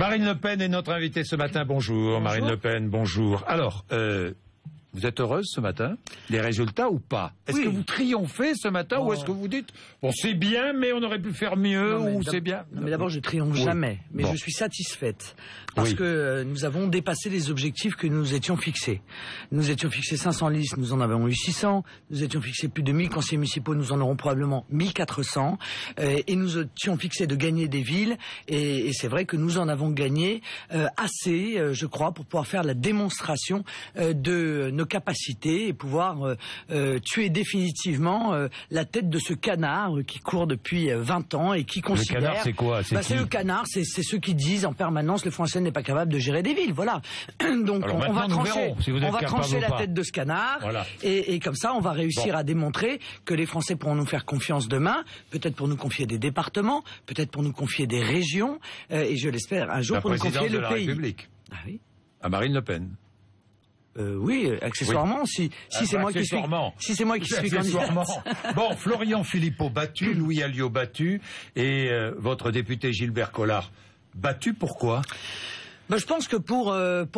Marine Le Pen est notre invitée ce matin. Bonjour, Marine Le Pen, bonjour. Alors, vous êtes heureuse ce matin? Les résultats ou pas? Est-ce que vous triomphez ce matin ou est-ce que vous dites bon, c'est bien, mais on aurait pu faire mieux ou c'est bien? Non, mais d'abord, je triomphe jamais, mais je suis satisfaite parce que nous avons dépassé les objectifs que nous étions fixés. Nous étions fixés 500 listes, nous en avons eu 600. Nous étions fixés plus de 1000 conseillers municipaux, nous en aurons probablement 1400. Et nous étions fixés de gagner des villes. Et c'est vrai que nous en avons gagné assez, je crois, pour pouvoir faire la démonstration de nos capacités et pouvoir tuer définitivement la tête de ce canard qui court depuis 20 ans et qui considère... Le canard, c'est quoi? C'est le canard, c'est ceux qui disent en permanence le Front National n'est pas capable de gérer des villes, voilà. Donc alors, on va trancher, si on va trancher la tête de ce canard, voilà. Et comme ça on va réussir à démontrer que les Français pourront nous faire confiance demain, peut-être pour nous confier des départements, peut-être pour nous confier des régions, et je l'espère un jour pour nous confier le pays. La présidence de la République. Ah oui. À Marine Le Pen. Oui, accessoirement, si c'est moi qui suis candidate. Bon, Florian Philippot battu, Louis Alliot battu, et votre député Gilbert Collard battu, pourquoi? Je pense que pour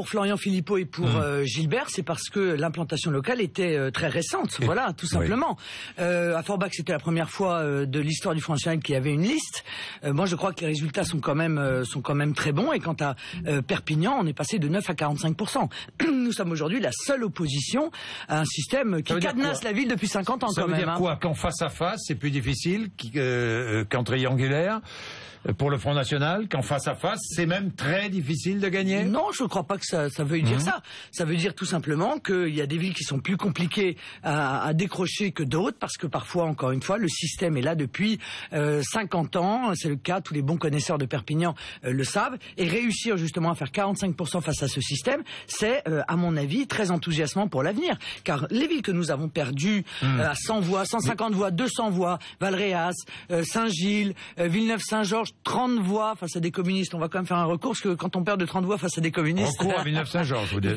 Florian Philippot et pour Gilbert, c'est parce que l'implantation locale était très récente. Voilà, tout simplement. À Forbach, c'était la première fois de l'histoire du Front National qu'il y avait une liste. Moi, je crois que les résultats sont quand même très bons. Et quant à Perpignan, on est passé de 9 à 45%. Nous sommes aujourd'hui la seule opposition à un système qui cadenasse la ville depuis 50 ans quand même. Ça veut dire quoi? Qu'en face à face, c'est plus difficile qu'en triangulaire? Pour le Front National, qu'en face à face, c'est même très difficile de gagner? Non, je ne crois pas que ça veuille dire ça. Ça veut dire tout simplement qu'il y a des villes qui sont plus compliquées à décrocher que d'autres, parce que parfois, encore une fois, le système est là depuis 50 ans. C'est le cas, tous les bons connaisseurs de Perpignan le savent. Et réussir justement à faire 45% face à ce système, c'est, à mon avis, très enthousiasmant pour l'avenir. Car les villes que nous avons perdues à 100 voix, 150 voix, 200 voix, Valréas, Saint-Gilles, Villeneuve-Saint-Georges, 30 voix face à des communistes. On va quand même faire un recours, parce que quand on perd de 30 voix face à des communistes... Recours à Villeneuve-Saint-Georges, il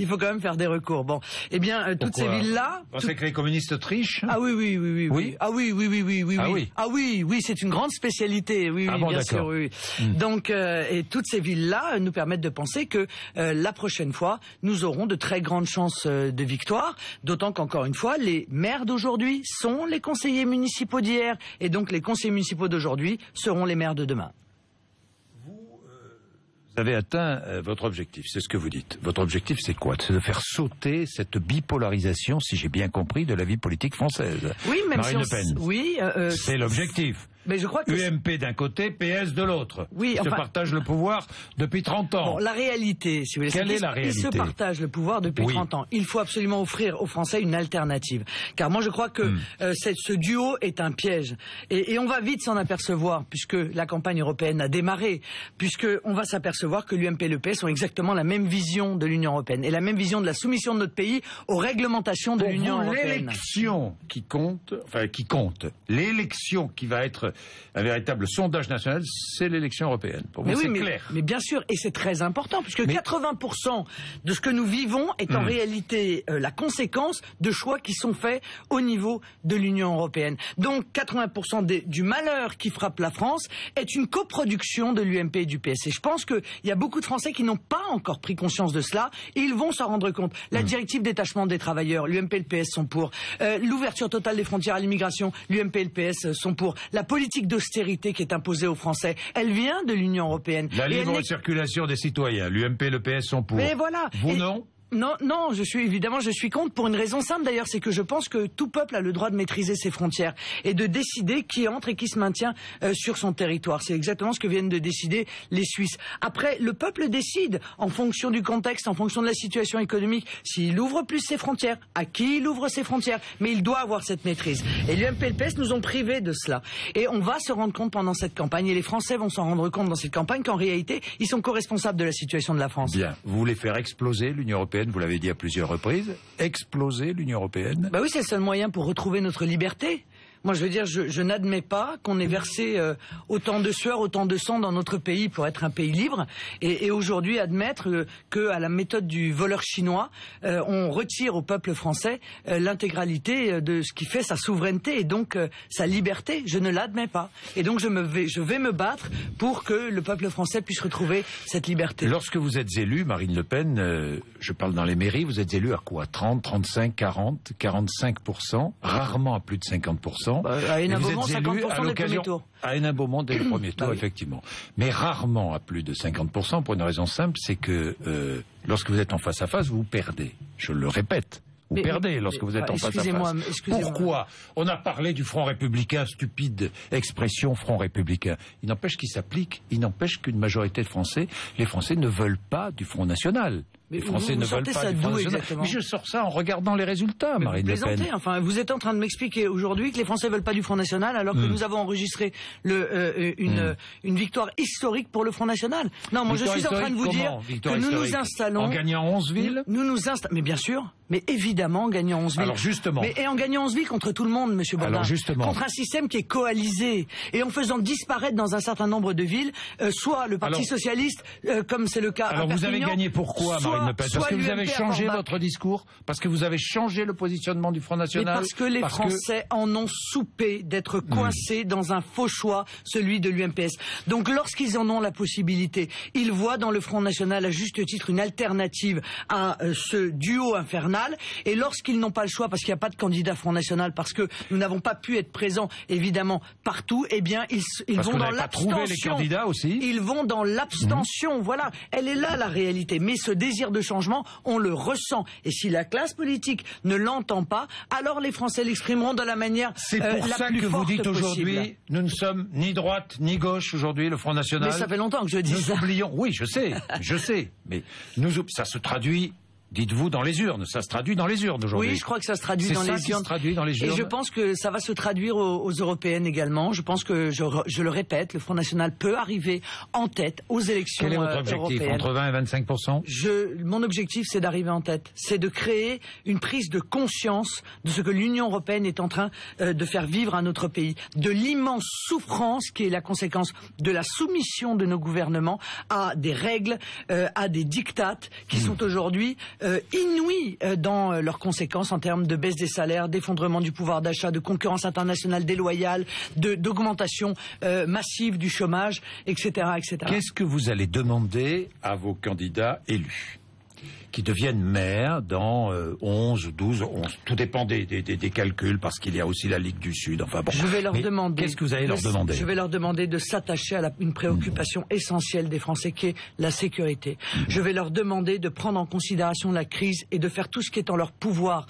faut quand même faire des recours. Bon, eh bien, toutes ces villes-là... Vous pensez que les communistes trichent? Ah oui. Ah oui, c'est une grande spécialité. Oui, bien sûr. Oui. Donc, et toutes ces villes-là nous permettent de penser que la prochaine fois, nous aurons de très grandes chances de victoire, d'autant qu'encore une fois, les maires d'aujourd'hui sont les conseillers municipaux d'hier, et donc les conseillers municipaux d'aujourd'hui seront les maires de demain. Vous avez atteint votre objectif, c'est ce que vous dites. Votre objectif, c'est quoi? C'est de faire sauter cette bipolarisation, si j'ai bien compris, de la vie politique française. Oui, même Marine Le Pen. Oui, c'est l'objectif. Mais je crois que UMP d'un côté, PS de l'autre. Oui, ils se partagent le pouvoir depuis 30 ans. Bon, la réalité, si vous voulez. Quelle est la réalité? Ils se partagent le pouvoir depuis 30 ans. Il faut absolument offrir aux Français une alternative. Car moi, je crois que ce duo est un piège. Et on va vite s'en apercevoir, puisque la campagne européenne a démarré, puisqu'on va s'apercevoir que l'UMP et le PS ont exactement la même vision de l'Union européenne, et la même vision de la soumission de notre pays aux réglementations de l'Union européenne. L'élection qui compte, l'élection qui va être un véritable sondage national, c'est l'élection européenne. Pour moi, c'est clair. Mais bien sûr, et c'est très important, puisque 80% de ce que nous vivons est en réalité la conséquence de choix qui sont faits au niveau de l'Union européenne. Donc 80% du malheur qui frappe la France est une coproduction de l'UMP et du PS. Et je pense qu'il y a beaucoup de Français qui n'ont pas encore pris conscience de cela, et ils vont s'en rendre compte. La directive détachement des travailleurs, l'UMP et le PS sont pour. L'ouverture totale des frontières à l'immigration, l'UMP et le PS sont pour. La politique d'austérité qui est imposée aux Français, elle vient de l'Union européenne. La libre circulation des citoyens, l'UMP et le PS sont pour. Mais voilà. Vous non? Non, je suis contre pour une raison simple d'ailleurs, c'est que je pense que tout peuple a le droit de maîtriser ses frontières et de décider qui entre et qui se maintient sur son territoire. C'est exactement ce que viennent de décider les Suisses. Après, le peuple décide en fonction du contexte, en fonction de la situation économique, s'il ouvre plus ses frontières, à qui il ouvre ses frontières, mais il doit avoir cette maîtrise. Et l'UMP et le PS nous ont privés de cela. Et on va se rendre compte pendant cette campagne, et les Français vont s'en rendre compte dans cette campagne, qu'en réalité, ils sont co-responsables de la situation de la France. Bien. Vous voulez faire exploser l'Union européenne, vous l'avez dit à plusieurs reprises, exploser l'Union européenne? Bah oui, c'est le seul moyen pour retrouver notre liberté. Moi, je veux dire, je n'admets pas qu'on ait versé autant de sueur, autant de sang dans notre pays pour être un pays libre, et aujourd'hui admettre que à la méthode du voleur chinois, on retire au peuple français l'intégralité de ce qui fait sa souveraineté et donc sa liberté. Je ne l'admets pas. Et donc je vais me battre pour que le peuple français puisse retrouver cette liberté. Lorsque vous êtes élu, Marine Le Pen, je parle dans les mairies, vous êtes élu à quoi? 30, 35, 40, 45%, rarement à plus de 50%. À Hénin-Beaumont, 50% des premiers tours. À Hénin-Beaumont, dès le premier tour, effectivement. Mais rarement à plus de 50%, pour une raison simple, c'est que lorsque vous êtes en face à face, vous perdez. Je le répète. Vous perdez lorsque vous êtes en face à face. Pourquoi? On a parlé du Front républicain, stupide expression Front républicain. Il n'empêche qu'il s'applique, il n'empêche qu'une majorité de Français, les Français ne veulent pas du Front national. Les Français ne veulent pas du Front national. Mais je sors ça en regardant les résultats, Marine Le Pen. Enfin, vous êtes en train de m'expliquer aujourd'hui que les Français veulent pas du Front national alors que nous avons enregistré une victoire historique pour le Front national. Non, moi je suis en train de vous dire que nous nous installons... En gagnant 11 villes Mais bien sûr, mais évidemment en gagnant 11 villes. Alors justement... Et en gagnant 11 villes contre tout le monde, monsieur Bourdin. Alors justement... Contre un système qui est coalisé. Et en faisant disparaître dans un certain nombre de villes, soit le Parti Socialiste, comme c'est le cas à Perpignan... Alors vous avez gagné pourquoi, Marine Le Pen? Parce que vous avez changé votre discours? Parce que vous avez changé le positionnement du Front National? Mais parce que les Français en ont soupé d'être coincés dans un faux choix, celui de l'UMPS. Donc lorsqu'ils en ont la possibilité, ils voient dans le Front National à juste titre une alternative à ce duo infernal. Et lorsqu'ils n'ont pas le choix, parce qu'il n'y a pas de candidat Front National, parce que nous n'avons pas pu être présents évidemment partout, eh bien ils vont dans l'abstention. Ils vont dans l'abstention. Voilà, elle est là la réalité. Mais ce désir de changement, on le ressent. Et si la classe politique ne l'entend pas, alors les Français l'exprimeront de la manière C'est pour ça que vous dites aujourd'hui, nous ne sommes ni droite ni gauche aujourd'hui, le Front National. Mais ça fait longtemps que je dis ça. Nous oublions, oui, je sais, mais ça se traduit. Dites-vous dans les urnes, ça se traduit dans les urnes aujourd'hui. Oui, je crois que ça se traduit dans les urnes. Et je pense que ça va se traduire aux européennes également. Je pense que, je le répète, le Front National peut arriver en tête aux élections européennes. Quel est votre objectif? Entre 20 et 25%? Mon objectif, c'est d'arriver en tête. C'est de créer une prise de conscience de ce que l'Union européenne est en train de faire vivre à notre pays. De l'immense souffrance qui est la conséquence de la soumission de nos gouvernements à des règles, à des diktats qui sont aujourd'hui inouïs dans leurs conséquences en termes de baisse des salaires, d'effondrement du pouvoir d'achat, de concurrence internationale déloyale, d'augmentation massive du chômage, etc., etc. Qu'est-ce que vous allez demander à vos candidats élus qui deviennent maires dans 11, 12, tout dépend des calculs, parce qu'il y a aussi la Ligue du Sud. Enfin bon. Je vais leur demander... Qu'est-ce que vous allez leur demander? Je vais leur demander de s'attacher à une préoccupation essentielle des Français, qui est la sécurité. Je vais leur demander de prendre en considération la crise et de faire tout ce qui est en leur pouvoir,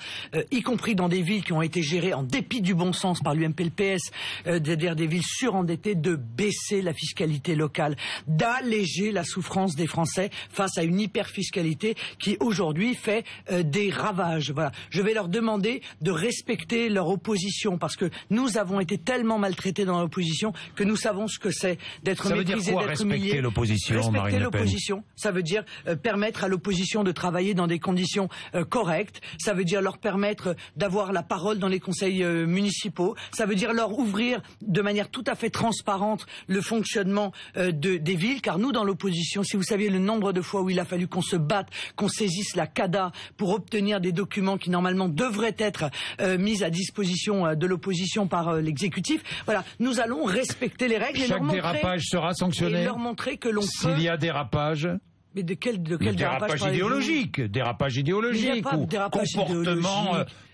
y compris dans des villes qui ont été gérées en dépit du bon sens par l'UMP-LPS, c'est-à-dire des villes surendettées, de baisser la fiscalité locale, d'alléger la souffrance des Français face à une hyperfiscalité qui aujourd'hui fait des ravages. Voilà. Je vais leur demander de respecter leur opposition, parce que nous avons été tellement maltraités dans l'opposition que nous savons ce que c'est d'être méprisé, d'être humilié. Respecter l'opposition, Respecter l'opposition, ça veut dire permettre à l'opposition de travailler dans des conditions correctes. Ça veut dire leur permettre d'avoir la parole dans les conseils municipaux. Ça veut dire leur ouvrir de manière tout à fait transparente le fonctionnement des villes, car nous, dans l'opposition, si vous saviez le nombre de fois où il a fallu qu'on se batte, qu'on saisisse la CADA pour obtenir des documents qui normalement devraient être mis à disposition de l'opposition par l'exécutif. Voilà, nous allons respecter les règles. Chaque dérapage sera sanctionné. Et leur montrer que l'on peut... S'il y a dérapage... Mais de quel dérapage idéologique? Dérapage idéologique. Il n'y a pas de dérapage idéologique.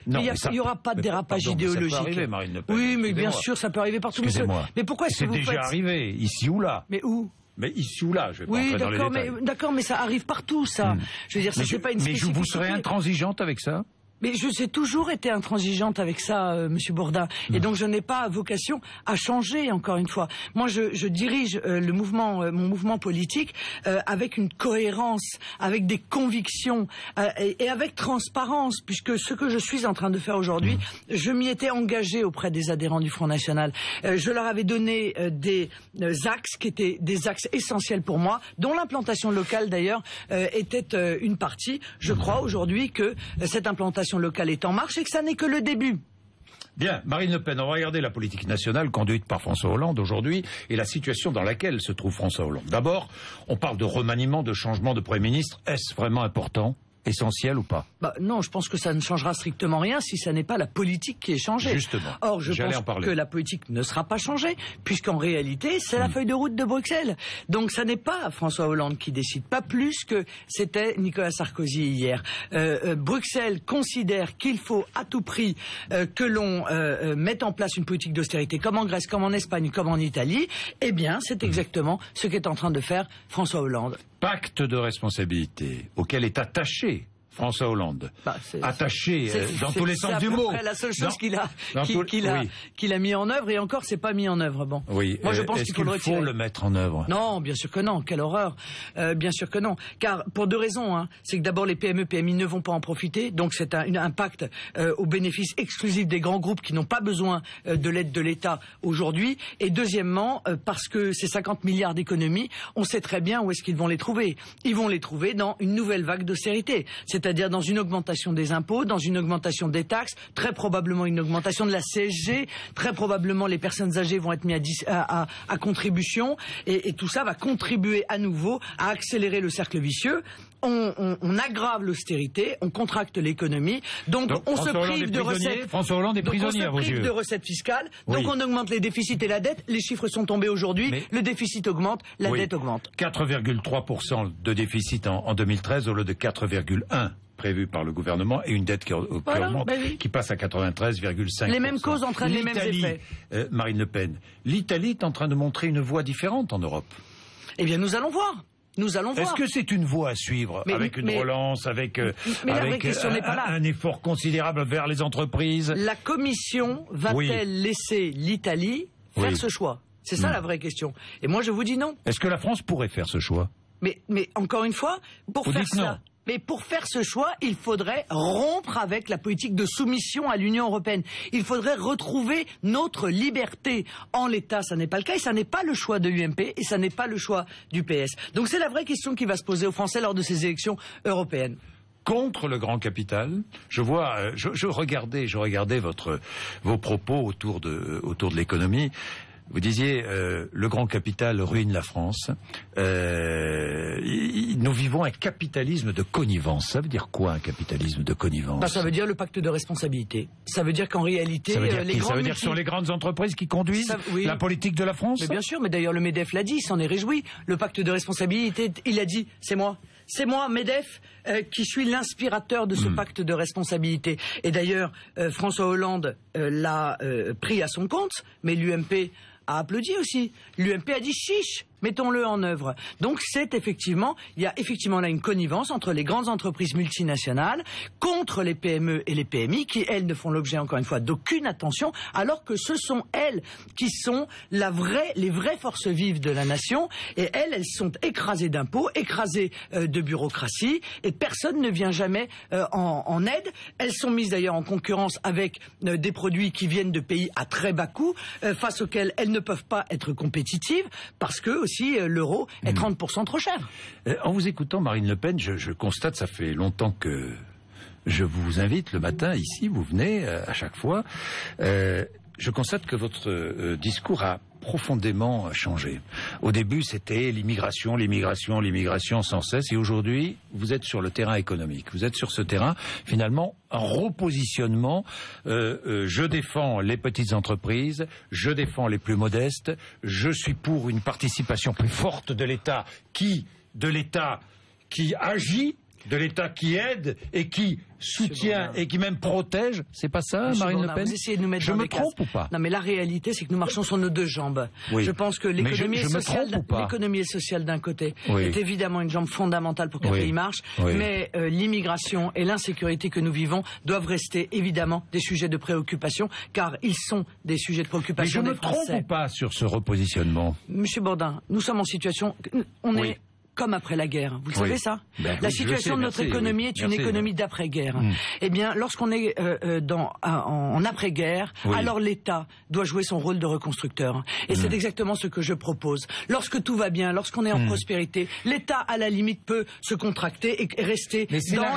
Non, il n'y aura pas de dérapage idéologique. Ça peut arriver, Marine Le Pen. Oui, mais bien sûr, ça peut arriver partout. Mais pourquoi est-ce que vous faites... C'est déjà arrivé, ici ou là. Mais où? Mais ici ou là, je vais pas entrer dans les détails. D'accord, mais ça arrive partout, ça. Je veux dire, ça c'est pas une spécificité. Mais vous serez intransigeante avec ça? Mais j'ai toujours été intransigeante avec ça, Monsieur Bourdin. Et donc je n'ai pas vocation à changer, encore une fois. Moi, je dirige mon mouvement politique avec une cohérence, avec des convictions et avec transparence, puisque ce que je suis en train de faire aujourd'hui, je m'y étais engagé auprès des adhérents du Front National. Je leur avais donné des axes qui étaient des axes essentiels pour moi, dont l'implantation locale d'ailleurs était une partie. Je crois aujourd'hui que cette implantation locale est en marche et que ça n'est que le début. Bien, Marine Le Pen, on va regarder la politique nationale conduite par François Hollande aujourd'hui et la situation dans laquelle se trouve François Hollande. D'abord, on parle de remaniement, de changement de Premier ministre. Est-ce vraiment important ? Essentiel ou pas? Non, je pense que ça ne changera strictement rien si ça n'est pas la politique qui est changée. Justement. Or, je pense que la politique ne sera pas changée, puisqu'en réalité, c'est la feuille de route de Bruxelles. Donc, ça n'est pas François Hollande qui décide, pas plus que c'était Nicolas Sarkozy hier. Bruxelles considère qu'il faut à tout prix que l'on mette en place une politique d'austérité, comme en Grèce, comme en Espagne, comme en Italie. Eh bien, c'est exactement ce qu'est en train de faire François Hollande. Pacte de responsabilité auquel est attaché François Hollande, attaché dans tous les sens du mot. C'est la seule chose qu'il a mis en œuvre, et encore, c'est pas mis en œuvre. Bon. Oui. Moi, je pense qu'il faut le mettre en œuvre. Non, bien sûr que non. Quelle horreur. Bien sûr que non. Car pour deux raisons. Hein. C'est que d'abord, les PME, PMI ne vont pas en profiter. Donc, c'est un pacte au bénéfice exclusif des grands groupes qui n'ont pas besoin de l'aide de l'État aujourd'hui. Et deuxièmement, parce que ces 50 milliards d'économies, on sait très bien où est-ce qu'ils vont les trouver. Ils vont les trouver dans une nouvelle vague d'austérité. C'est-à-dire dans une augmentation des impôts, dans une augmentation des taxes, très probablement une augmentation de la CSG, très probablement les personnes âgées vont être mises à contribution, et tout ça va contribuer à nouveau à accélérer le cercle vicieux. On aggrave l'austérité, on contracte l'économie, donc on se prive de recettes. François Hollande est prisonnier à vos yeux. On se prive de recettes fiscales, donc on augmente les déficits et la dette. Les chiffres sont tombés aujourd'hui, le déficit augmente, la dette augmente. 4,3% de déficit en 2013 au lieu de 4,1% prévu par le gouvernement, et une dette qui augmente, qui passe à 93,5%. Les mêmes causes entraînent les mêmes effets. Marine Le Pen, l'Italie est en train de montrer une voie différente en Europe. Eh bien, nous allons voir. Est-ce que c'est une voie à suivre, avec une relance, avec un effort considérable vers les entreprises? La Commission va-t-elle laisser l'Italie faire ce choix? C'est ça la vraie question. Et moi, je vous dis non. Est-ce que la France pourrait faire ce choix? Mais encore une fois, pour faire ce choix, il faudrait rompre avec la politique de soumission à l'Union européenne. Il faudrait retrouver notre liberté. En l'état, ça n'est pas le cas, et ça n'est pas le choix de l'UMP, et ça n'est pas le choix du PS. Donc c'est la vraie question qui va se poser aux Français lors de ces élections européennes. Contre le grand capital, je regardais vos propos autour de l'économie. Vous disiez, le grand capital ruine la France. Nous vivons un capitalisme de connivence. Ça veut dire quoi, un capitalisme de connivence? Ça veut dire le pacte de responsabilité. Ça veut dire qu'en réalité... Ça veut dire que ce sont les grandes entreprises qui conduisent la politique de la France? Mais bien sûr, mais d'ailleurs le MEDEF l'a dit, il s'en est réjoui. Le pacte de responsabilité, il a dit, c'est moi, MEDEF, qui suis l'inspirateur de ce pacte de responsabilité. Et d'ailleurs, François Hollande l'a pris à son compte, mais l'UMP a applaudi aussi. L'UMP a dit chiche, mettons-le en œuvre. Donc il y a effectivement là une connivence entre les grandes entreprises multinationales contre les PME et les PMI qui, elles, ne font l'objet, encore une fois, d'aucune attention, alors que ce sont elles qui sont les vraies forces vives de la nation, et elles sont écrasées d'impôts, écrasées de bureaucratie, et personne ne vient jamais en aide. Elles sont mises d'ailleurs en concurrence avec des produits qui viennent de pays à très bas coût, face auxquels elles ne peuvent pas être compétitives, parce que aussi l'euro est 30% trop cher. En vous écoutant, Marine Le Pen, je constate, ça fait longtemps que je vous invite le matin ici, vous venez à chaque fois, je constate que votre discours a profondément changé. Au début, c'était l'immigration sans cesse, et aujourd'hui, vous êtes sur le terrain économique. Vous êtes sur ce terrain, finalement, un repositionnement. Je défends les petites entreprises, je défends les plus modestes, je suis pour une participation plus forte de l'État qui agit, de l'État qui aide et qui soutient et qui même protège. C'est pas ça, Marine Le Pen? Vous essayez de nous mettre dans des cases. Je me trompe ou pas? Non, mais la réalité, c'est que nous marchons sur nos deux jambes. Oui. Je pense que l'économie et sociale d'un côté est évidemment une jambe fondamentale pour qu'un pays marche, mais l'immigration et l'insécurité que nous vivons doivent rester évidemment des sujets de préoccupation, car ils sont des sujets de préoccupation des Français. Mais je me trompe ou pas sur ce repositionnement? Monsieur Bourdin, nous sommes en situation... comme après la guerre. Vous le savez ça? La situation de notre économie est une économie d'après-guerre. Eh bien, lorsqu'on est en après-guerre, alors l'État doit jouer son rôle de reconstructeur. Et c'est exactement ce que je propose. Lorsque tout va bien, lorsqu'on est en prospérité, l'État, à la limite, peut se contracter et rester dans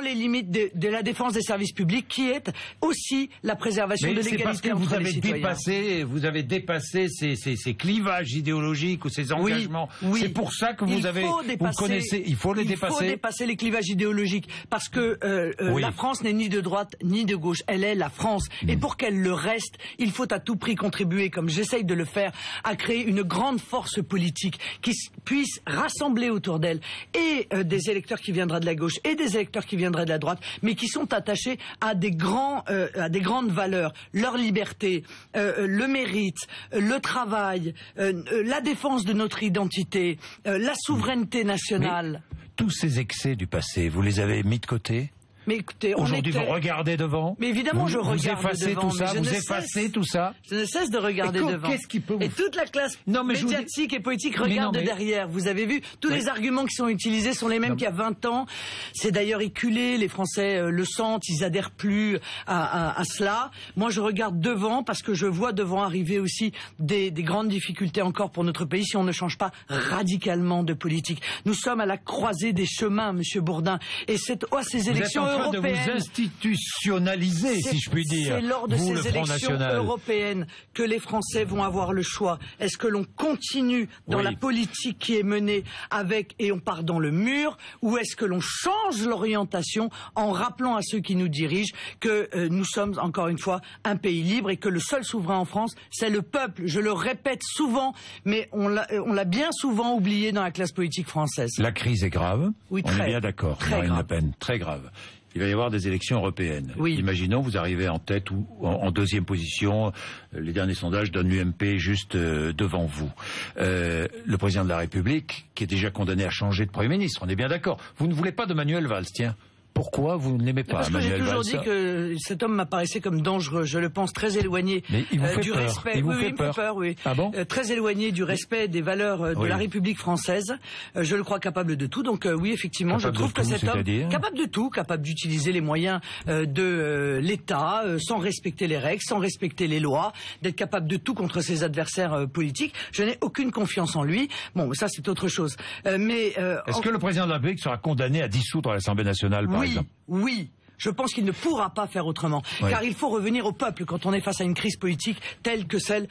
les limites de la défense des services publics, qui est aussi la préservation de l'égalité entre les citoyens. Vous avez dépassé ces clivages idéologiques ou ces engagements. C'est pour ça que il faut les dépasser. Il faut dépasser les clivages idéologiques, parce que la France n'est ni de droite ni de gauche. Elle est la France. Et pour qu'elle le reste, il faut à tout prix contribuer, comme j'essaye de le faire, à créer une grande force politique qui puisse rassembler autour d'elle et des électeurs qui viendraient de la gauche et des électeurs qui viendraient de la droite, mais qui sont attachés à des grandes valeurs, leur liberté, le mérite, le travail, la défense de notre identité, la souveraineté nationale. Mais tous ces excès du passé, vous les avez mis de côté? Mais écoutez, aujourd'hui, vous regardez devant. Mais évidemment, je regarde devant. Vous effacez tout ça. Je ne cesse de regarder devant. Qu'est-ce qui peut vous... Et toute la classe médiatique et politique regarde derrière. Vous avez vu, tous les arguments qui sont utilisés sont les mêmes qu'il y a 20 ans. C'est d'ailleurs éculé. Les Français le sentent. Ils adhèrent plus à cela. Moi, je regarde devant parce que je vois devant arriver aussi des grandes difficultés encore pour notre pays si on ne change pas radicalement de politique. Nous sommes à la croisée des chemins, Monsieur Bourdin. Et c'est ces élections européennes, de vous institutionnaliser, si je puis dire. C'est lors de ces élections européennes que les Français vont avoir le choix. Est-ce que l'on continue dans la politique qui est menée et on part dans le mur, ou est-ce que l'on change l'orientation en rappelant à ceux qui nous dirigent que nous sommes encore une fois un pays libre et que le seul souverain en France, c'est le peuple. Je le répète souvent, mais on l'a bien souvent oublié dans la classe politique française. La crise est grave. Oui, on est bien d'accord, Marine Le Pen. Très grave. Il va y avoir des élections européennes. Imaginons, vous arrivez en tête ou en deuxième position. Les derniers sondages donnent l'UMP juste devant vous. Le président de la République, qui est déjà condamné à changer de Premier ministre, on est bien d'accord. Vous ne voulez pas de Manuel Valls, tiens. Pourquoi vous ne l'aimez pas, Manuel Valls? Parce que j'ai toujours dit que cet homme m'apparaissait comme dangereux. Je le pense très éloigné du respect. Il vous fait peur. Oui. Ah bon? Très éloigné du respect des valeurs de la République française. Je le crois capable de tout. Donc oui, effectivement, capable je trouve que cet homme capable de tout, capable d'utiliser les moyens de l'État sans respecter les règles, sans respecter les lois, d'être capable de tout contre ses adversaires politiques. Je n'ai aucune confiance en lui. Bon, ça c'est autre chose. Est-ce que le président de la République sera condamné à dissoudre l'Assemblée nationale, par exemple? Oui. Je pense qu'il ne pourra pas faire autrement, car il faut revenir au peuple quand on est face à une crise politique telle que celle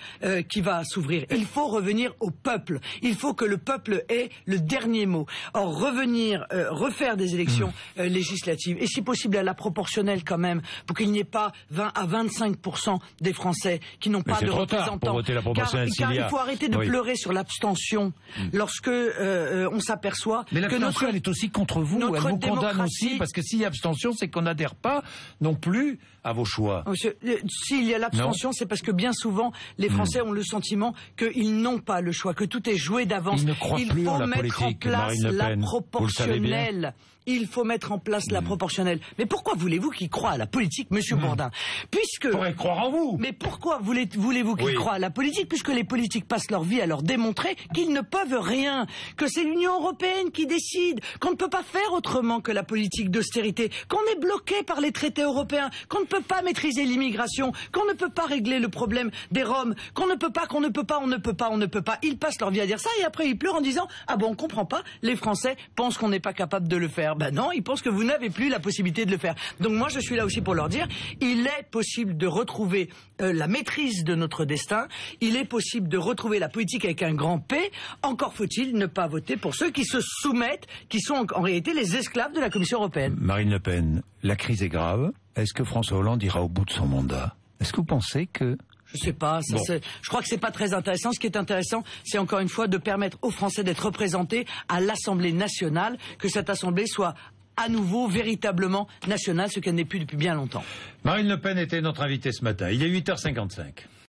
qui va s'ouvrir. Il faut revenir au peuple. Il faut que le peuple ait le dernier mot. Or, refaire des élections législatives, et si possible à la proportionnelle quand même, pour qu'il n'y ait pas 20 à 25% des Français qui n'ont pas de représentants. Pour voter la proportionnelle, car il faut arrêter de pleurer sur l'abstention lorsque on s'aperçoit que l'abstention, elle est aussi contre vous. Elle vous condamne aussi, parce que s'il y a abstention, c'est qu'on n'adhère pas non plus à vos choix. Monsieur, s'il y a l'abstention, c'est parce que bien souvent, les Français ont le sentiment qu'ils n'ont pas le choix, que tout est joué d'avance. Ils ne croient plus en la politique, Marine Le Pen. Vous le savez bien. Il faut mettre en place la proportionnelle. Mais pourquoi voulez-vous qu'il croie à la politique, Monsieur Bourdin? Puisque... pourrait croire en vous. Mais pourquoi voulez-vous qu'il croie à la politique, puisque les politiques passent leur vie à leur démontrer qu'ils ne peuvent rien, que c'est l'Union européenne qui décide, qu'on ne peut pas faire autrement que la politique d'austérité, qu'on est bloqué par les traités européens, qu'on ne peut pas maîtriser l'immigration, qu'on ne peut pas régler le problème des Roms, qu'on ne peut pas. Ils passent leur vie à dire ça et après ils pleurent en disant « Ah bon, on comprend pas, les Français pensent qu'on n'est pas capable de le faire. » Ben non, ils pensent que vous n'avez plus la possibilité de le faire. Donc moi, je suis là aussi pour leur dire, il est possible de retrouver la maîtrise de notre destin, il est possible de retrouver la politique avec un grand P, encore faut-il ne pas voter pour ceux qui se soumettent, qui sont en réalité les esclaves de la Commission européenne. Marine Le Pen, la crise est grave. Est-ce que François Hollande ira au bout de son mandat? Est-ce que vous pensez que... Je sais pas, je crois que c'est pas très intéressant. Ce qui est intéressant, c'est encore une fois de permettre aux Français d'être représentés à l'Assemblée nationale, que cette Assemblée soit à nouveau véritablement nationale, ce qu'elle n'est plus depuis bien longtemps. Marine Le Pen était notre invitée ce matin. Il est 8h55.